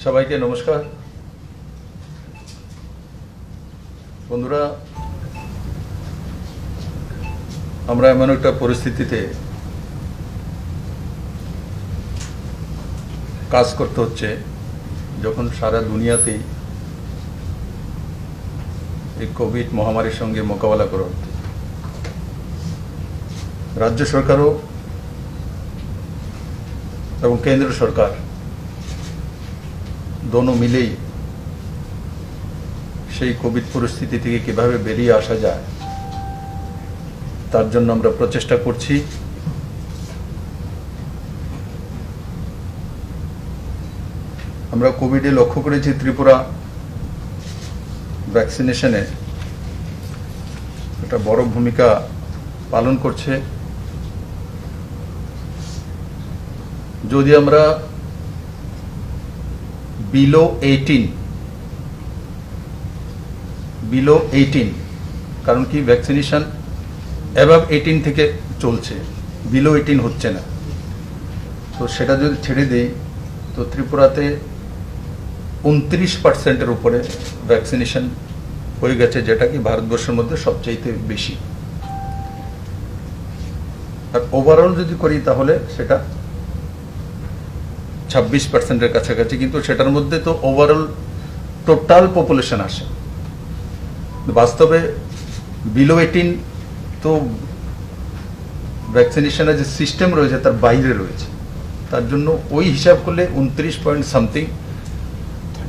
সবাইকে নমস্কার। বন্ধুরা, আমরা এমন একটা পরিস্থিতিতে কাজ করতে হচ্ছে যখন সারা দুনিয়াতেই এই কোভিড মহামারীর সঙ্গে মোকাবেলা করা হচ্ছে। রাজ্য সরকারও এবং কেন্দ্র সরকার দোনো মিলেই সেই কোভিড পরিস্থিতি থেকে কিভাবে বেরিয়ে আসা যায় তার জন্য আমরা প্রচেষ্টা করছি। আমরা কোভিডে লক্ষ্য করেছি ত্রিপুরা ভ্যাকসিনেশনে একটা বড় ভূমিকা পালন করছে। যদি আমরা বিলো 18 কারণ কি ভ্যাকসিনেশন অ্যাবাভ 18 থেকে চলছে, বিলো 18 হচ্ছে না, তো সেটা যদি ছেড়ে দেই তো ত্রিপুরাতে 29%-এর উপরে ভ্যাকসিনেশন হয়ে গেছে, যেটা কি ভারতবর্ষের মধ্যে সবচাইতে বেশি। আর ওভারঅল যদি করি তাহলে সেটা 26%-এর কাছাকাছি, কিন্তু সেটার মধ্যে তো ওভারঅল টোটাল পপুলেশন আসে। বাস্তবে বিলো 18 তো ভ্যাকসিনেশনের যে সিস্টেম রয়েছে তার বাইরে রয়েছে, তার জন্য ওই হিসাব করলে 29 পয়েন্ট সামথিং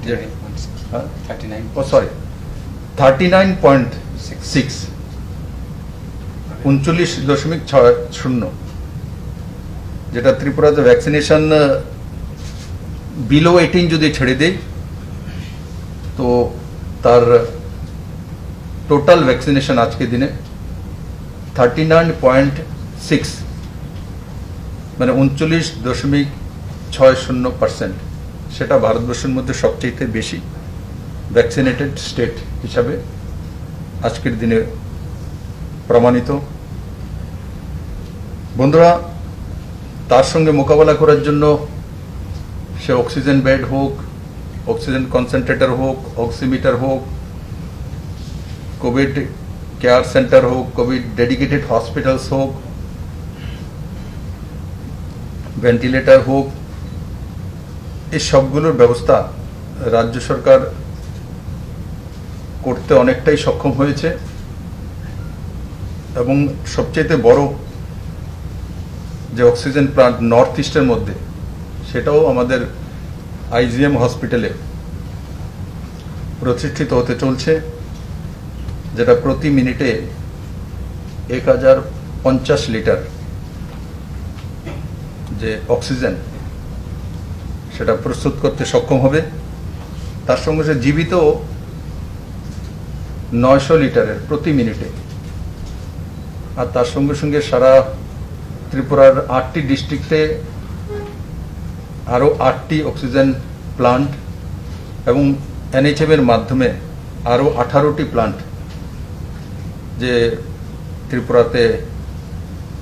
39.6 39.60, যেটা ত্রিপুরাতে ভ্যাকসিনেশন বিলো 18 যদি ছেড়ে দেয় তো তার টোটাল ভ্যাকসিনেশন আজকে দিনে 39.6, মানে 39.60%। সেটা ভারতবর্ষের মধ্যে সবচেয়ে বেশি ভ্যাকসিনেটেড স্টেট হিসাবে আজকের দিনে প্রমাণিত। বন্ধুরা, তার সঙ্গে মোকাবেলা করার জন্য সে অক্সিজেন বেড হোক, অক্সিজেন কনসেন্ট্রেটর হোক, অক্সিমিটার হোক, কোভিড কেয়ার সেন্টার হোক, কোভিড ডেডিকেটেড হসপিটালস হোক, ভেন্টিলেটর হোক, এই সবগুলোর ব্যবস্থা রাজ্য সরকার করতে অনেকটাই সক্ষম হয়েছে। এবং সবচেয়ে বড় যে অক্সিজেন প্লান্ট নর্থ ইস্টের মধ্যে, সেটাও আমাদের আইজিএম হসপিটালে প্রতিষ্ঠিত হতে চলছে, যেটা প্রতি মিনিটে 1050 লিটার যে অক্সিজেন সেটা প্রস্তুত করতে সক্ষম হবে। তার সঙ্গে সে জীবিত 900 লিটারের প্রতি মিনিটে। আর তার সঙ্গে সঙ্গে সারা ত্রিপুরার 8টি ডিস্ট্রিক্টে আরও 8টি অক্সিজেন প্লান্ট এবং এনএইচএম এর মাধ্যমে আরও 18টি প্লান্ট যে ত্রিপুরাতে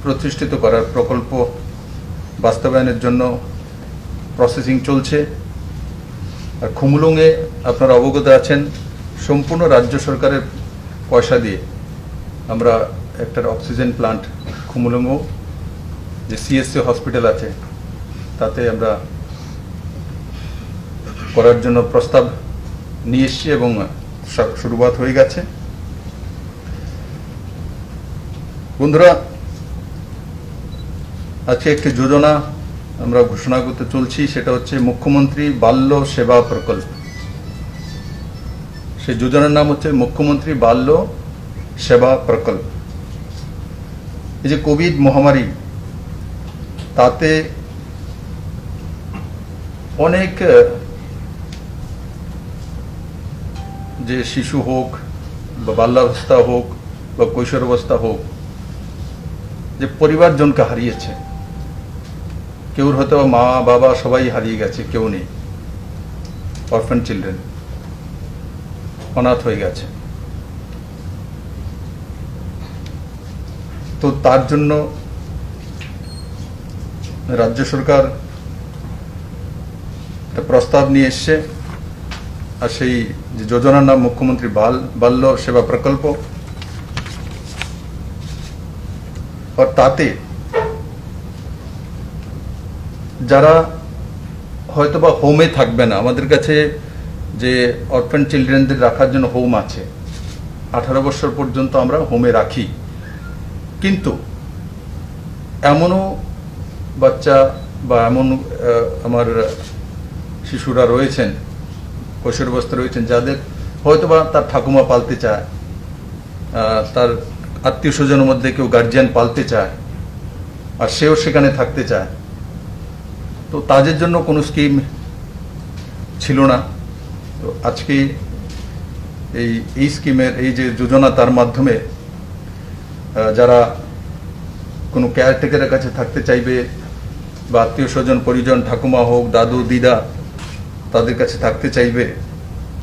প্রতিষ্ঠিত করার প্রকল্প বাস্তবায়নের জন্য প্রসেসিং চলছে। আর খুমুলুঙে আপনারা অবগত আছেন, সম্পূর্ণ রাজ্য সরকারের পয়সা দিয়ে আমরা একটা অক্সিজেন প্লান্ট খুমুলুঙও যে সিএসসি হসপিটাল আছে তাতে আমরা করার জন্য প্রস্তাব নিয়ে এসছি এবং শুরুয়াত হয়ে গেছে। বন্ধুরা, আজকে একটি যোজনা আমরা ঘোষণা করতে চলছি, সেটা হচ্ছে মুখ্যমন্ত্রী বাল্য সেবা প্রকল্প। সেই যোজনার নাম হচ্ছে মুখ্যমন্ত্রী বাল্য সেবা প্রকল্প। এই যে কোভিড মহামারী, তাতে অনেক যে শিশু হোক বা বাল্যাবস্থা হোক বা কৈশোরাবস্থা হোক, যে পরিবারজনকে হারিয়েছে। কেউ হয়তো মা বাবা সবাই হারিয়ে গেছে, কেউ নেই, অরফান চিলড্রেন, অনাথ হয়ে গেছে। তো তার জন্য রাজ্য সরকার একটা প্রস্তাব নিয়ে এসছে, আর সেই যে যোজনার নাম মুখ্যমন্ত্রী বাল্য সেবা প্রকল্প। আর তাতে যারা হয়তোবা হোমে থাকবে না, আমাদের কাছে যে অরফ্যান চিলড্রেনদের রাখার জন্য হোম আছে, 18 বছর পর্যন্ত আমরা হোমে রাখি, কিন্তু এমনও বাচ্চা বা এমন আমার শিশুরা রয়েছেন, কৈশোরাবস্থায় রয়েছেন, যাদের হয়তোবা তার ঠাকুমা পালতে চায়, তার আত্মীয় স্বজনের মধ্যে কেউ গার্জিয়ান পালতে চায়, আর সেও সেখানে থাকতে চায়। তো তাদের জন্য কোনো স্কিম ছিল না। তো আজকে এই স্কিমের এই যে যোজনা, তার মাধ্যমে যারা কোনো কেয়ারটেকারের কাছে থাকতে চাইবে বা আত্মীয় স্বজন পরিজন, ঠাকুমা হোক, দাদু দিদা, তাদের কাছে থাকতে চাইবে,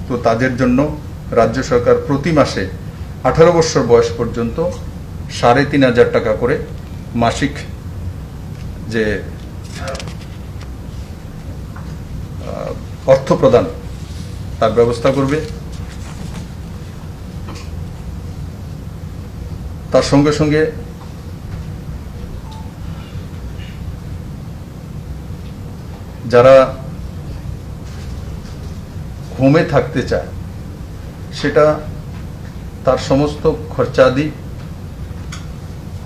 তো তাদের জন্য রাজ্য সরকার প্রতি মাসে 18 বছর বয়স পর্যন্ত 3,500 টাকা করে মাসিক যে অর্থ প্রদান, তার ব্যবস্থা করবে। তার সঙ্গে সঙ্গে যারা হোমে থাকতে চায়, সেটা তার সমস্ত খরচাদি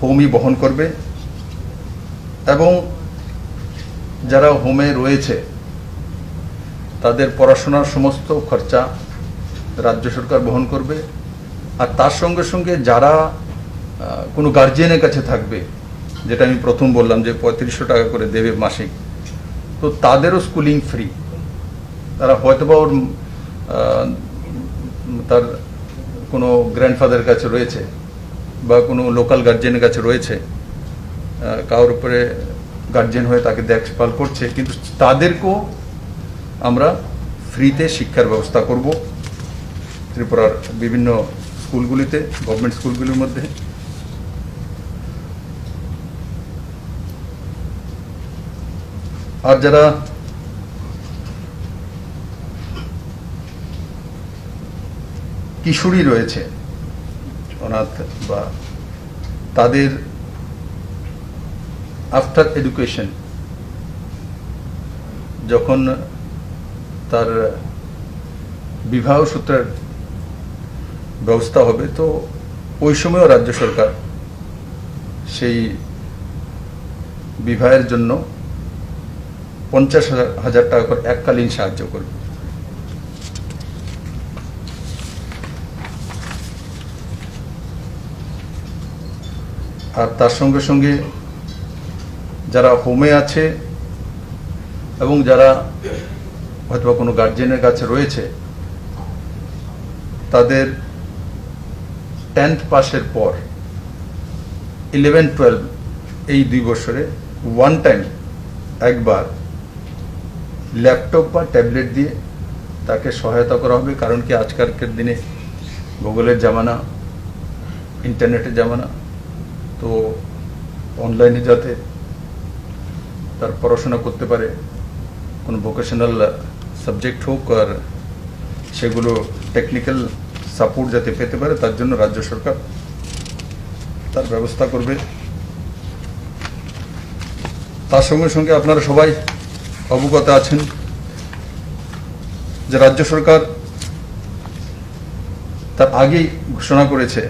হোমই বহন করবে, এবং যারা হোমে রয়েছে তাদের পড়াশোনার সমস্ত খরচা রাজ্য সরকার বহন করবে। আর তার সঙ্গে সঙ্গে যারা কোনো গার্জিয়ানের কাছে থাকবে, যেটা আমি প্রথম বললাম যে 3500 টাকা করে দেবে মাসিক, তো তাদেরও স্কুলিং ফ্রি। তারা হয়তোবা ওর তার কোনো গ্র্যান্ডফাদারের কাছে রয়েছে বা কোনো লোকাল গার্জিয়ানের কাছে রয়েছে, কারোর উপরে গার্জিয়ান হয়ে তাকে দেখভাল করছে, কিন্তু তাদেরকেও আমরা ফ্রিতে শিক্ষার ব্যবস্থা করব ত্রিপুরার বিভিন্ন স্কুলগুলিতে, গভর্নমেন্ট স্কুলগুলির মধ্যে। আর যারা কিশোরী রয়েছে, অনাথ, বা তাদের আফটার এডুকেশন যখন তার বিবাহ সূত্রের ব্যবস্থা হবে, তো ওই সময়ও রাজ্য সরকার সেই বিবাহের জন্য 50,000 টাকা করে এককালীন সাহায্য করবে। আর তার সঙ্গে সঙ্গে যারা হোমে আছে এবং যারা হয়তো কোনো গার্জিয়ানের কাছে রয়েছে, তাদের 10th পাসের পর 11-12 এই 2 বছরে ওয়ান টাইম একবার ল্যাপটপ বা ট্যাবলেট দিয়ে তাকে সহায়তা করা হবে। কারণ কি, আজকালকার দিনে গুগলের জামানা, ইন্টারনেটের জামানা, তো অনলাইনে যাতে তার পড়াশোনা করতে পারে, কোনো ভোকেশনাল সাবজেক্ট হোক, আর সেগুলো টেকনিক্যাল সাপোর্ট যাতে পেতে পারে, তার জন্য রাজ্য সরকার তার ব্যবস্থা করবে। তার সঙ্গে সঙ্গে আপনারা সবাই অবগত আছেন যে রাজ্য সরকার তার আগেই ঘোষণা করেছে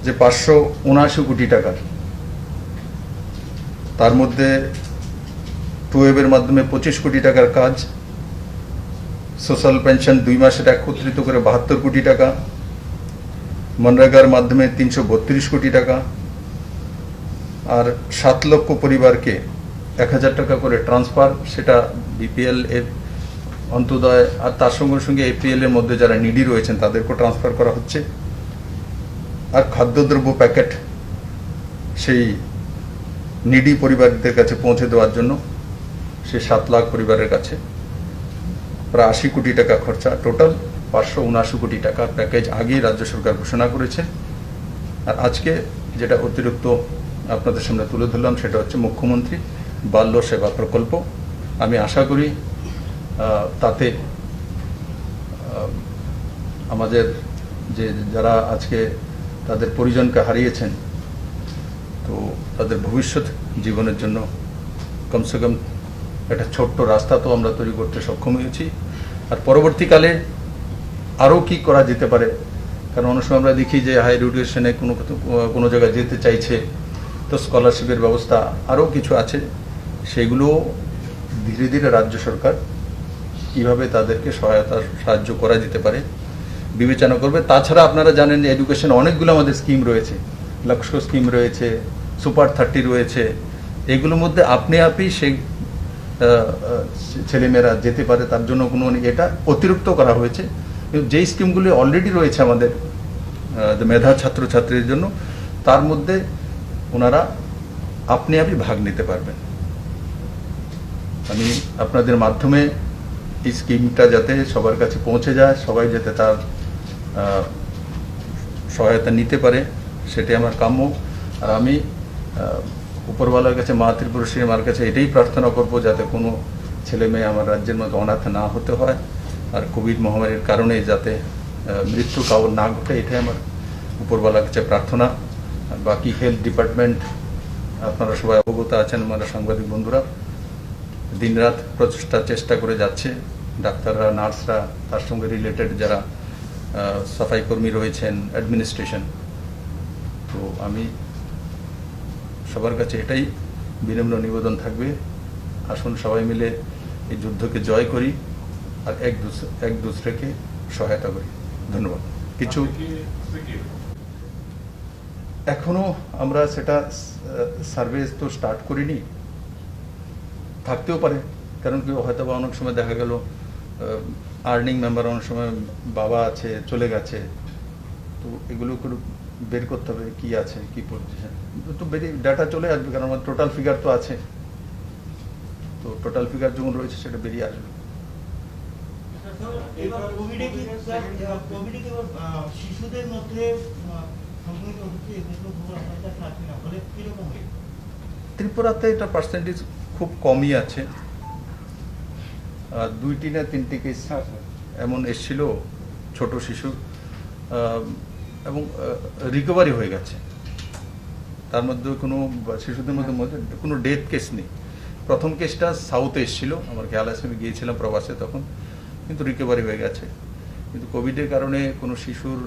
যে 579 কোটি টাকার, তার মধ্যে টুয়েবের মাধ্যমে 25 কোটি টাকার কাজ, সোশ্যাল পেনশন 2 মাসের একত্রিত করে 72 কোটি টাকা, মনরেগার মাধ্যমে 332 কোটি টাকা, আর 7 লক্ষ পরিবারকে 1000 টাকা করে ট্রান্সফার, সেটা বিপিএল এর অন্তোদয়, আর তার সঙ্গে সঙ্গে এপিএল এর মধ্যে যারা নিডি রয়েছেন তাদেরকেও ট্রান্সফার করা হচ্ছে। আর খাদ্যদ্রব্য প্যাকেট সেই নিডি পরিবারদের কাছে পৌঁছে দেওয়ার জন্য সেই 7 লাখ পরিবারের কাছে প্রায় 80 কোটি টাকা খরচা, টোটাল 579 কোটি টাকার প্যাকেজ আগেই রাজ্য সরকার ঘোষণা করেছে। আর আজকে যেটা অতিরিক্ত আপনাদের সামনে তুলে ধরলাম, সেটা হচ্ছে মুখ্যমন্ত্রী বাল্য সেবা প্রকল্প। আমি আশা করি তাতে আমাদের যে যারা আজকে তাদের পরিজনকে হারিয়েছেন, তো তাদের ভবিষ্যৎ জীবনের জন্য কমসে কম একটা ছোট্ট রাস্তা তো আমরা তৈরি করতে সক্ষম হয়েছি। আর পরবর্তীকালে আরও কি করা যেতে পারে, কারণ অনেক সময় আমরা দেখি যে হায়ার এডুকেশনে কোনো জায়গায় যেতে চাইছে, তো স্কলারশিপের ব্যবস্থা আরও কিছু আছে, সেগুলো ধীরে ধীরে রাজ্য সরকার কীভাবে তাদেরকে সাহায্য করা যেতে পারে বিবেচনা করবে। তাছাড়া আপনারা জানেন যে এডুকেশন অনেকগুলো আমাদের স্কিম রয়েছে, লক্ষ্য স্কিম রয়েছে, সুপার 30 রয়েছে, এগুলোর মধ্যে আপনি সেই ছেলেমেয়েরা যেতে পারে, তার জন্য কোনো এটা অতিরিক্ত করা হয়েছে। কিন্তু যেই স্কিমগুলি অলরেডি রয়েছে আমাদের মেধা ছাত্রছাত্রীদের জন্য, তার মধ্যে ওনারা আপনি ভাগ নিতে পারবেন। আমি আপনাদের মাধ্যমে এই স্কিমটা যাতে সবার কাছে পৌঁছে যায়, সবাই যাতে তার সহায়তা নিতে পারে, সেটাই আমার কাম্য। আর আমি উপরওয়ালার কাছে, মা ত্রিপুরেশ্বরী মার কাছে এটাই প্রার্থনা করব, যাতে কোনো ছেলে মেয়ে আমার রাজ্যের মধ্যে অনাথ না হতে হয়, আর কোভিড মহামারীর কারণে যাতে মৃত্যু কাউর না ঘটে, এটাই আমার উপরওয়ালার কাছে প্রার্থনা। আর বাকি হেলথ ডিপার্টমেন্ট আপনারা সবাই অবগত আছেন, আমার সাংবাদিক বন্ধুরা দিনরাত চেষ্টা করে যাচ্ছে, ডাক্তাররা, নার্সরা, তার সঙ্গে রিলেটেড যারা সাফাই কর্মী রয়েছেন, অ্যাডমিনিস্ট্রেশন। তো আমি সবার কাছে এটাই বিনম্র নিবেদন থাকবে, আসুন সবাই মিলে এই যুদ্ধকে জয় করি আর এক দুসরেকে সহায়তা করি। ধন্যবাদ। কিছু এখনো আমরা সেটা সার্ভে তো স্টার্ট করিনি, থাকতেও পারে, কারণ কি হয়তো বা অনেক সময় দেখা গেল আর্নিং মেম্বার অনেক সময় বাবা আছে, চলে গেছে, তো এগুলো করে বের করতে হবে কি আছে, কি পজিশন, তো ডাটা চলে আসবে, কারণ আমার টোটাল ফিগার তো আছে, তো টোটাল ফিগার যখন রয়েছে সেটা বেরিয়ে আসবে। শিশুদের মধ্যে ত্রিপুরাতে এটা পার্সেন্টেজ খুব কমই আছে, 2টি না 3টি কেস এমন এসেছিল ছোট শিশু, এবং রিকভারি হয়ে গেছে, তার মধ্যে কোনো শিশুদের মধ্যে কোনো ডেথ কেস নেই। প্রথম কেসটা সাউথে এসেছিল, আমার খেয়াল আছে, আমি গিয়েছিলাম প্রবাসে তখন, কিন্তু রিকভারি হয়ে গেছে। কিন্তু কোভিডের কারণে কোনো শিশুর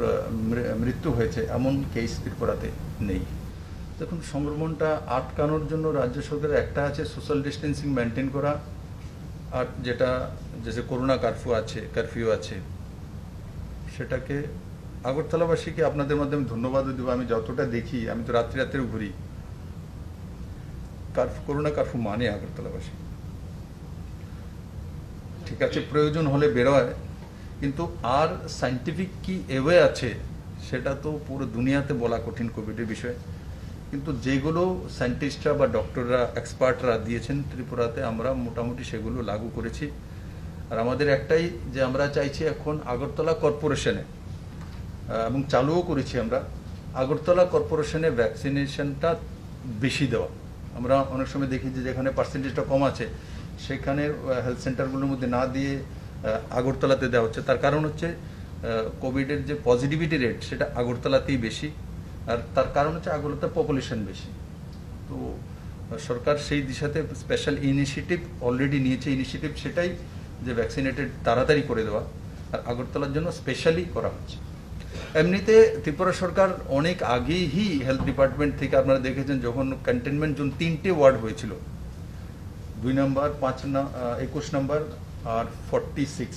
মৃত্যু হয়েছে এমন কেস ত্রিপুরাতে নেই। দেখুন, সংক্রমণটা আটকানোর জন্য রাজ্য সরকারের একটা আছে সোশ্যাল ডিস্টেন্সিং মেনটেন করা, আর যেটা যে করোনা কারফিউ আছে, সেটাকে আগরতলাবাসীকে আপনাদের মাধ্যমে ধন্যবাদও দেবো। আমি যতটা দেখি, আমি তো রাত্রে ঘুরি, করোনা কারফিউ মানে আগরতলাবাসী, ঠিক আছে, প্রয়োজন হলে বেরোয়, কিন্তু আর সাইন্টিফিক কি এওয়ে আছে সেটা তো পুরো দুনিয়াতে বলা কঠিন কোভিডের বিষয়ে। কিন্তু যেগুলো সায়েন্টিস্টরা বা ডক্টররা, এক্সপার্টরা দিয়েছেন ত্রিপুরাতে, আমরা মোটামুটি সেগুলো লাগু করেছি। আর আমাদের একটাই যে আমরা চাইছি এখন আগরতলা কর্পোরেশনে, এবং চালুও করেছি আমরা, আগরতলা কর্পোরেশনে ভ্যাকসিনেশনটা বেশি দেওয়া। আমরা অনেক সময় দেখি যে যেখানে পার্সেন্টেজটা কম আছে সেখানে হেলথ সেন্টারগুলোর মধ্যে না দিয়ে আগরতলাতে দেওয়া হচ্ছে। তার কারণ হচ্ছে কোভিডের যে পজিটিভিটি রেট সেটা আগরতলাতেই বেশি, আর তার কারণ হচ্ছে আগরতলার পপুলেশন বেশি। তো সরকার সেই দিশাতে স্পেশাল ইনিশিয়েটিভ অলরেডি নিয়েছে, ইনিশিয়েটিভ সেটাই যে ভ্যাকসিনেটেড তাড়াতাড়ি করে দেওয়া, আর আগরতলার জন্য স্পেশালি করা হচ্ছে। এমনিতে ত্রিপুরা সরকার অনেক আগেই হেলথ ডিপার্টমেন্ট থেকে, আপনারা দেখেছেন যখন কন্টেনমেন্ট জোন 3টে ওয়ার্ড হয়েছিল, 2 নম্বর, 21 নম্বর আর 46,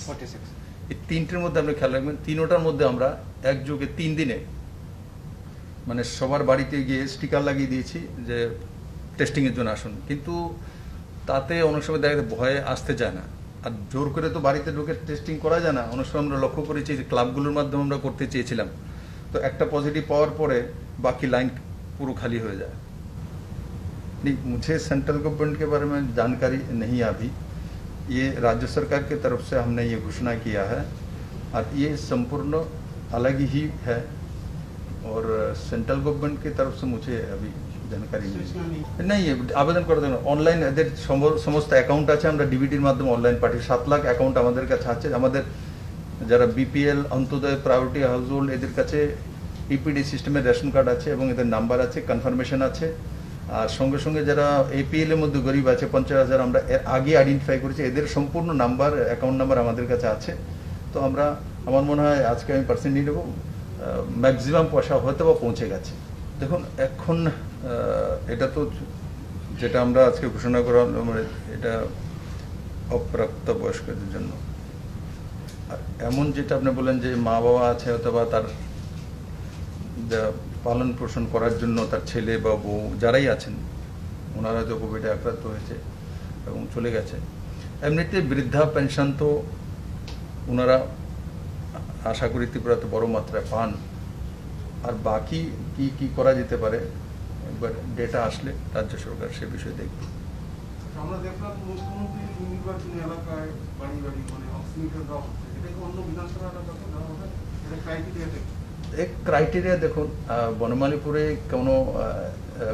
এই 3টের মধ্যে আপনি খেয়াল রাখবেন, 3টার মধ্যে আমরা একযোগে 3 দিনে মানে সবার বাড়িতে গিয়ে স্টিকার লাগিয়ে দিয়েছি যে টেস্টিংয়ের জন্য আসুন। কিন্তু তাতে অনেক সময় দেখা যায় ভয়ে আসতে চায় না, আর জোর করে তো বাড়িতে ঢুকে টেস্টিং করা যায় না। অনেক সময় আমরা লক্ষ্য করেছি যে ক্লাবগুলোর মাধ্যমে আমরা করতে চেয়েছিলাম, তো একটা পজিটিভ পাওয়ার পরে বাকি লাইন পুরো খালি হয়ে যায়। नहीं, मुझे सेंट्रल गवर्नमेंट के बारे में जानकारी नहीं अभी, ये राज्य सरकार की तरफ से हमने ये घोषणा किया है, और ये संपूर्ण अलग ही है, और सेंट्रल गवर्नमेंट की तरफ से मुझे अभी जानकारी सूचना नहीं। नहीं আবেদন করে দেন অনলাইন এদের সমস্ত অ্যাকাউন্ট আছে আমরা ডিবিটির মাধ্যমে অনলাইন পাঠিয়ে 7 লাখ অ্যাকাউন্ট আমাদের কাছে আছে আমাদের যারা BPL Antyodaya priority house hold এদের কাছে ইপিডি সিস্টেমের রেশন কার্ড আছে এবং এদের নাম্বার আছে কনফার্মেশন আছে আর সঙ্গে সঙ্গে যারা এপিএল এর মধ্যে গরিব আছে 50,000 আমরা এর আগে আইডেন্টিফাই করেছি এদের সম্পূর্ণ নাম্বার অ্যাকাউন্ট নাম্বার আমাদের কাছে আছে তো আমরা আমার মনে হয় আজকে আমি পার্সেন্ট নিয়ে নেবো ম্যাক্সিমাম পয়সা হয়তো বা পৌঁছে গেছে দেখুন এখন এটা তো যেটা আমরা আজকে ঘোষণা করা হলো, মানে এটা অপ্রাপ্তবয়স্কদের জন্য আর এমন যেটা আপনি বলেন যে মা বাবা আছে অথবা তার পালন পোষণ করার জন্য তার ছেলে বা বউ যারাই আছেন ওনারা তো কোভিডে আক্রান্ত হয়েছে এবং চলে গেছে এমনিতে বৃদ্ধা পেনশন তো ওনারা আশা করি ত্রিপুরাতে বড় মাত্রায় পান আর বাকি কি কি করা যেতে পারে একবার ডেটা আসলে রাজ্য সরকার সে বিষয়ে দেখবে আমরা দেখলাম মুখ্যমন্ত্রী নির্বাচনী এলাকায় বাড়ি বাড়ি মানে অক্সিমিটার দেওয়া হচ্ছে এটা কি অন্য বিধানসভা এলাকাতে দেওয়া হবে এটা ক্রাইটেরিয়াটা এক ক্রাইটেরিয়া দেখুন বনমালীপুরে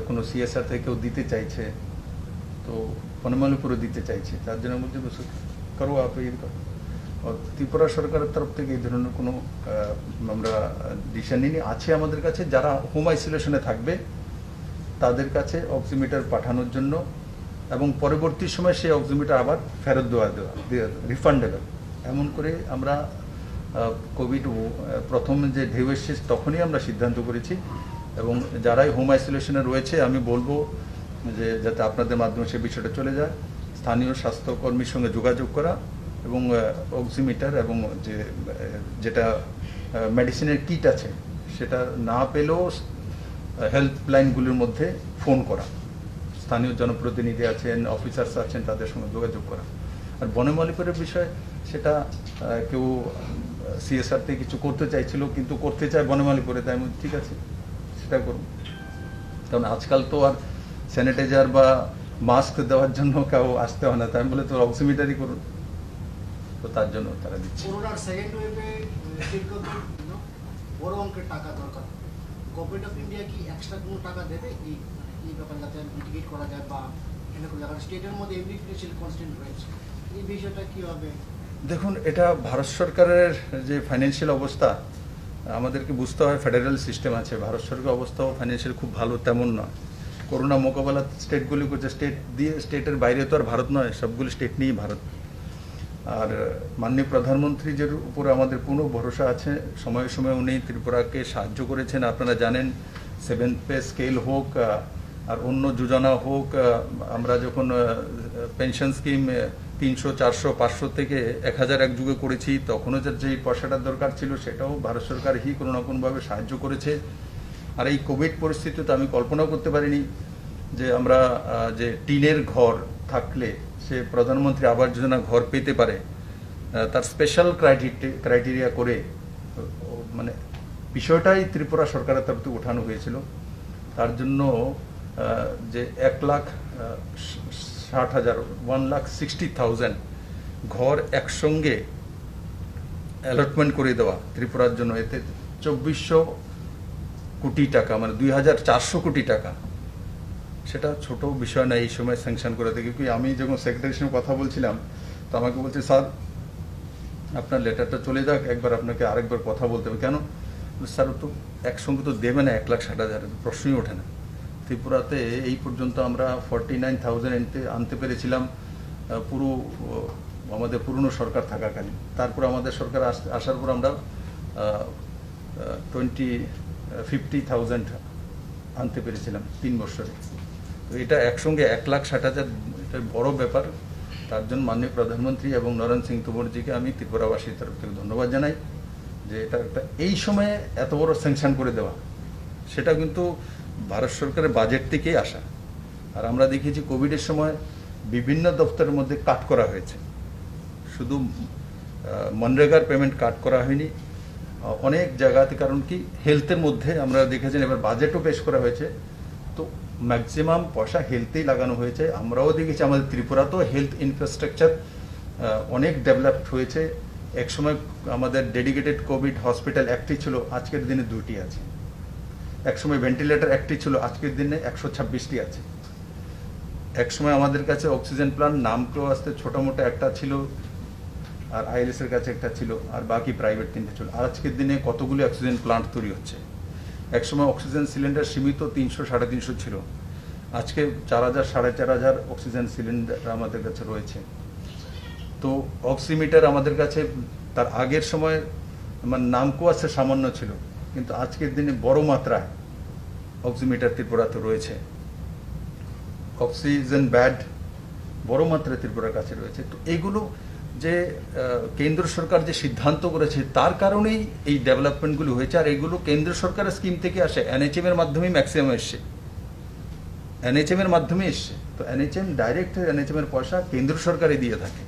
কোনো সিএসআর থেকে কেউ দিতে চাইছে তো বনমালীপুরে দিতে চাইছে তার জন্য বলছে করো আপ করো ত্রিপুরা সরকারের তরফ থেকে এই ধরনের কোনো আমরা ডিসিশন নিই আছে আমাদের কাছে যারা হোম আইসোলেশনে থাকবে তাদের কাছে অক্সিমিটার পাঠানোর জন্য এবং পরবর্তী সময় সেই অক্সিমিটার আবার ফেরত দেওয়া রিফান্ডেবল এমন করে আমরা কোভিড প্রথম যে ঢেউ এসছে তখনই আমরা সিদ্ধান্ত করেছি এবং যারাই হোম আইসোলেশনে রয়েছে আমি বলবো যে যাতে আপনাদের মাধ্যমে সে বিষয়টা চলে যায় স্থানীয় স্বাস্থ্যকর্মীর সঙ্গে যোগাযোগ করা এবং অক্সিমিটার এবং যেটা মেডিসিনের কিট আছে সেটা না পেলেও হেল্পলাইনগুলির মধ্যে ফোন করা স্থানীয় জনপ্রতিনিধি আছেন অফিসার্স আছেন তাদের সঙ্গে যোগাযোগ করা আর বনমালীপুরের বিষয় সেটা কেউ সিএসআর থেকে কিছু করতে চাইছিল কিন্তু করতে চায় বনমালীপুরে তাই আমি ঠিক আছে সেটা করুন কারণ আজকাল তো আর স্যানিটাইজার বা মাস্ক দেওয়ার জন্য কেউ আসতে হয় না তাই আমি বলে তো অক্সিমিটারই করুন তো তার জন্য তারা দিচ্ছে করোনার সেকেন্ড ওয়েভে বড় অঙ্কের টাকা দরকার গভর্নমেন্ট অফ ইন্ডিয়া কি এক্সট্রা কোনো টাকা দেবে এই ব্যাপারে যাতে মিটিগেট করা যায় বা এরকম জায়গায় স্টেটের মধ্যে এভরি ফিনান্সিয়াল কনস্ট্যান্ট রয়েছে এই বিষয়টা কি হবে দেখুন এটা ভারত সরকারের যে ফাইন্যান্সিয়াল অবস্থা আমাদেরকে বুঝতে হয় ফেডারেল সিস্টেম আছে ভারত সরকারের অবস্থাও ফাইন্যান্সিয়াল খুব ভালো তেমন নয় করোনা মোকাবেলা স্টেটগুলি করছে স্টেটের বাইরে তো আর ভারত নয় সবগুলি স্টেট নিয়েই ভারত আর মাননীয় প্রধানমন্ত্রী যে উপরে আমাদের পূর্ণ ভরসা আছে সময়ে সময়ে উনি ত্রিপুরাকে সাহায্য করেছেন আপনারা জানেন 7th পে স্কেল হোক আর অন্য যোজনা হোক আমরা যখন পেনশন স্কিম 300, 400, 500 থেকে 1000 এক যুগে করেছি তখনও যে পয়সাটার দরকার ছিল সেটাও ভারত সরকারই কোনো না কোনোভাবে সাহায্য করেছে আর এই কোভিড পরিস্থিতিতে আমি কল্পনাও করতে পারিনি যে আমরা যে টিনের ঘর থাকলে সে প্রধানমন্ত্রী আবাস যোজনা ঘর পেতে পারে তার স্পেশাল ক্রাইটেরিয়া করে মানে বিষয়টাই ত্রিপুরা সরকারের তরফ থেকে উঠানো হয়েছিল তার জন্য যে 1,60,000 1,60,000 ঘর একসঙ্গে অ্যালটমেন্ট করে দেওয়া ত্রিপুরার জন্য এতে 2400 কোটি টাকা মানে 2,400 কোটি টাকা সেটা ছোট বিষয় না এই সময় স্যাংশন করে দেয় কিন্তু আমি যখন সেক্রেটারির সঙ্গে কথা বলছিলাম তো আমাকে বলছে স্যার আপনার লেটারটা চলে যাক একবার আপনাকে আরেকবার কথা বলতে হবে কেন স্যার তো একসঙ্গে তো দেবে না 1,60,000 প্রশ্নই ওঠে না ত্রিপুরাতে এই পর্যন্ত আমরা 49,000 আনতে পেরেছিলাম পুরো আমাদের পুরনো সরকার থাকাকালীন তারপর আমাদের সরকার আসার পর আমরা 50,000 আনতে পেরেছিলাম 3 বছরে তো এটা একসঙ্গে 1,60,000 এটা বড় ব্যাপার তার জন্য মাননীয় প্রধানমন্ত্রী এবং নরেন সিং তোমরজিকে আমি ত্রিপুরাবাসীর তরফ থেকে ধন্যবাদ জানাই যে এটা একটা এই সময়ে এত বড় স্যাংশন করে দেওয়া সেটা কিন্তু ভারত সরকারের বাজেট থেকেই আসা আর আমরা দেখেছি কোভিডের সময় বিভিন্ন দপ্তরের মধ্যে কাট করা হয়েছে শুধু মনরেগার পেমেন্ট কাট করা হয়নি অনেক জায়গাতে কারণ কি হেলথের মধ্যে আমরা দেখেছেন এবার বাজেটও পেশ করা হয়েছে তো ম্যাক্সিমাম পয়সা হেলথেই লাগানো হয়েছে আমরাও দেখেছি আমাদের ত্রিপুরাতেও হেলথ ইনফ্রাস্ট্রাকচার অনেক ডেভেলপড হয়েছে একসময় আমাদের ডেডিকেটেড কোভিড হসপিটাল একটি ছিল আজকের দিনে 2টি আছে একসময় ভেন্টিলেটর একটি ছিল, আজকের দিনে 126টি আছে। একসময় আমাদের কাছে অক্সিজেন প্ল্যান্ট নামকেও আসতে ছোটো মোটো একটা ছিল, আর আইএলএস এর কাছে একটা ছিল, আর বাকি প্রাইভেট 3টে ছিল। আজকের দিনে কতগুলি অক্সিজেন প্ল্যান্ট তৈরি হচ্ছে। একসময় অক্সিজেন সিলিন্ডার সীমিত 300 350 ছিল, আজকে 4000 4500 অক্সিজেন সিলিন্ডার আমাদের কাছে রয়েছে। তো অক্সিমিটার আমাদের কাছে তার আগের সময় মানে নামকেও আছে সামান্য ছিল, কিন্তু আজকের দিনে বড় মাত্রায় অক্সিমিটার ত্রিপুরাতে রয়েছে। অক্সিজেন ব্যাড বড় মাত্রায় ত্রিপুরার কাছে রয়েছে। তো এইগুলো যে কেন্দ্র সরকার যে সিদ্ধান্ত করেছে তার কারণেই এই ডেভেলপমেন্টগুলো হয়েছে। আর এগুলো কেন্দ্র সরকারের স্কিম থেকে আসে, এনএচএম এর মাধ্যমেই ম্যাক্সিমাম এসছে, এনএচএম এর মাধ্যমে এসছে। তো এনএচএম ডাইরেক্ট এনএচএম এর পয়সা কেন্দ্র সরকারই দিয়ে থাকে।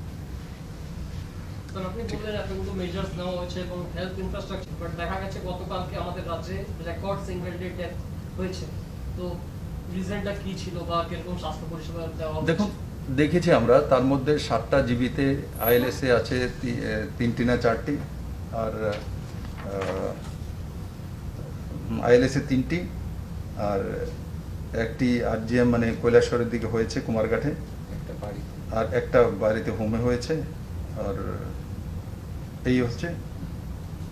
আপনি বললেন এতগুলো মেজার্স নেওয়া হয়েছে এবং হেলথ ইনফ্রাস্ট্রাকচার, বাট দেখা গেছে গতকালকে আমাদের রাজ্যে রেকর্ড সিঙ্গেল ডে ডেথ হয়েছে। তো রিজনটা কি ছিল বা কিরকম স্বাস্থ্য পরিষেবা দেওয়া হচ্ছে? দেখুন, দেখেছি আমরা, তার মধ্যে 7টা জিবিতে আইএলএস এ আছে 3টি না 4টি, আর আইএলএস এ 3টি, আর একটি আরজিএম মানে কৈলাসহরের দিকে হয়েছে কুমারঘাটে, আর একটা বাড়িতে হোমে হয়েছে, আর এই হচ্ছে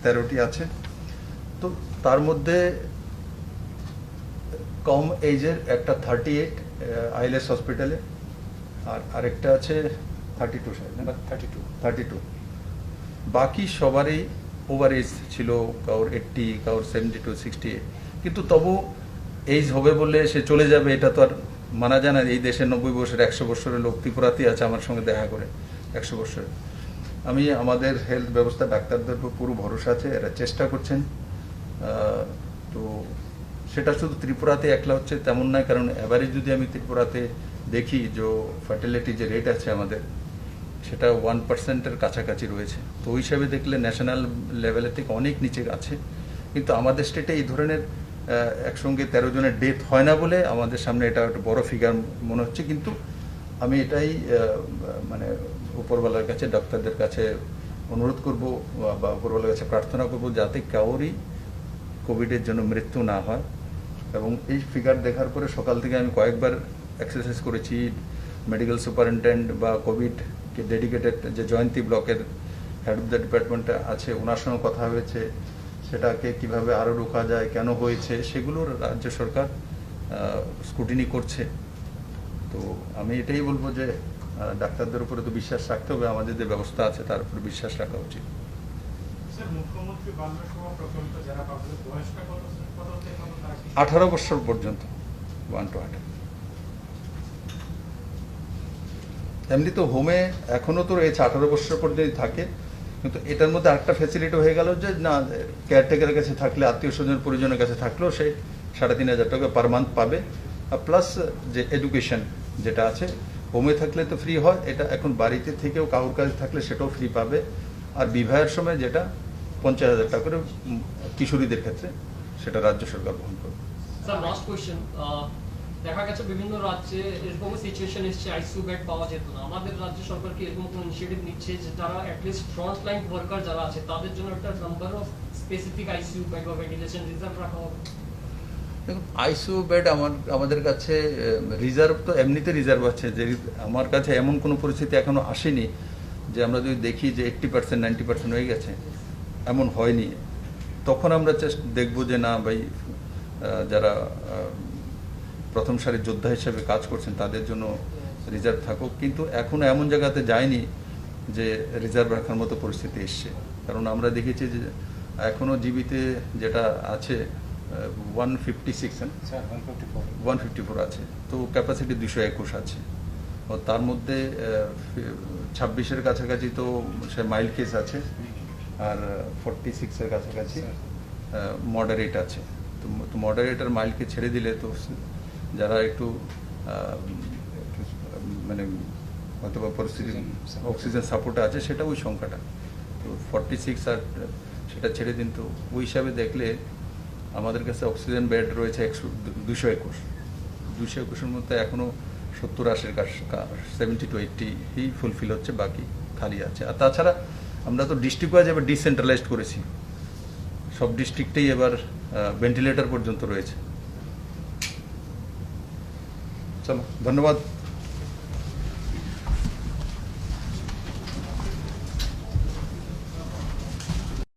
13টি আছে। তো তার মধ্যে কম এজের একটা 38 আইএলএস হসপিটালে, আর আরেকটা আছে 32 বাকি সবারই ওভার এজ ছিল, কারোর 80, কারোর 72, 68। কিন্তু তবু এজ হবে বলে সে চলে যাবে এটা তো আর মানা যায় না। এই দেশে 90 বছর 100 বছরের লোক ত্রিপুরাতেই আছে আমার সঙ্গে দেখা করে 100 বছরের। আমি আমাদের হেলথ ব্যবস্থা ডাক্তারদের উপর পুরো ভরসা আছে, এরা চেষ্টা করছেন। তো সেটা শুধু ত্রিপুরাতে একলা হচ্ছে তেমন নয়, কারণ এভারেজ যদি আমি ত্রিপুরাতে দেখি যে ফার্টিলিটি যে রেট আছে আমাদের, সেটা 1%-এর কাছাকাছি রয়েছে। তো ওই হিসাবে দেখলে ন্যাশনাল লেভেলের থেকে অনেক নিচে আছে। কিন্তু আমাদের স্টেটে এই ধরনের একসঙ্গে 13 জনের ডেথ হয় না বলে আমাদের সামনে এটা একটা বড় ফিগার মনে হচ্ছে। কিন্তু আমি এটাই মানে উপরওয়ালার কাছে, ডাক্তারদের কাছে অনুরোধ করব বা উপরওয়ালার কাছে প্রার্থনা করব যাতে কাউরই কোভিডের জন্য মৃত্যু না হয়। এবং এই ফিগার দেখার পরে সকাল থেকে আমি কয়েকবার এক্সারসাইজ করেছি, মেডিকেল সুপারিনটেন্ডেন্ট বা কোভিডকে ডেডিকেটেড যে জয়ন্তী ব্লকের হেড অফ দ্য ডিপার্টমেন্টে আছে ওনার সঙ্গে কথা হয়েছে, সেটাকে কিভাবে আরও রোকা যায়, কেন হয়েছে, সেগুলোর রাজ্য সরকার স্ক্রুটিনি করছে। তো আমি এটাই বলবো যে ডাক্তারদের উপরে তো বিশ্বাস রাখতে হবে, আমাদের যে ব্যবস্থা আছে তার উপরে বিশ্বাস রাখা উচিত। মুখ্যমন্ত্রী বাংলা সভা প্রকল্প যারা পাবে বয়সটা কত থেকে কত? 18 বছর পর্যন্ত 1 to 18। এমনি তো হোমে এখনো তো রয়েছে 18 বছর পর্যন্ত থাকে, কিন্তু এটার মধ্যে আরেকটা ফ্যাসিলিটি হয়ে গেল যে না, কেয়ারটেকারের কাছে থাকলে, আত্মীয় স্বজন পরিজনের কাছে থাকলেও সে 3500 টাকা পার মান্থ পাবে। আর প্লাস যে এডুকেশন যেটা আছে, হোমে থাকলে তো ফ্রি হয়, এটা এখন বাড়িতে থেকেও কারোর কাছে থাকলে সেটাও ফ্রি পাবে। আর বিবাহের সময় যেটা 50,000 টাকা করে কিশোরীদের ক্ষেত্রে, সেটা রাজ্য সরকার বহন করবে। স্যার, লাস্ট কোয়েশ্চেন, দেখা গেছে বিভিন্ন রাজ্যে এরকম সিচুয়েশন এসছে আইসিইউ বেড পাওয়া যেত না। আমাদের রাজ্য সরকার কি এরকম কোনো ইনিশিয়েটিভ নিচ্ছে যে যারা অ্যাটলিস্ট ফ্রন্ট লাইন ওয়ার্কার যারা আছে তাদের জন্য একটা number of specific ICU bed বা ভেন্টিলেশন রিজার্ভ রাখা হবে? দেখুন, আইসিইউ বেড আমাদের কাছে রিজার্ভ তো এমনিতে রিজার্ভ আছে, যে আমার কাছে এমন কোনো পরিস্থিতি এখনো আসেনি যে আমরা যদি দেখি যে 80% 90% হয়ে গেছে, এমন হয়নি। তখন আমরা দেখবো যে না ভাই, যারা প্রথম সারির যোদ্ধা হিসেবে কাজ করছেন তাদের জন্য রিজার্ভ থাকুক। কিন্তু এখনো এমন জায়গাতে যায়নি যে রিজার্ভ রাখার মতো পরিস্থিতি এসছে। কারণ আমরা দেখেছি যে এখনো জিবিতে যেটা আছে 154 আছে, তো ক্যাপাসিটি 221 আছে। ও তার মধ্যে 26-এর কাছাকাছি তো সে মাইল্ড কেস আছে, আর 46-এর কাছাকাছি মডারেট আছে। তো মডারেট আর মাইল্ডকে ছেড়ে দিলে তো যারা একটু মানে হয়তো বা পরিস্থিতি অক্সিজেন সাপোর্টে আছে, সেটা ওই সংখ্যাটা। তো 46 আর সেটা ছেড়ে দিন। তো ওই হিসাবে দেখলে আমাদের কাছে অক্সিজেন বেড রয়েছে 221-এর মধ্যে এখনও 70-80 70 to 80 ফুলফিল হচ্ছে, বাকি খালি আছে। আর তাছাড়া আমরা তো ডিস্ট্রিক্ট ওয়াইজ এবার ডিসেন্ট্রালাইজড করেছি, সব ডিস্ট্রিক্টেই এবার ভেন্টিলেটর পর্যন্ত রয়েছে। চলো, ধন্যবাদ।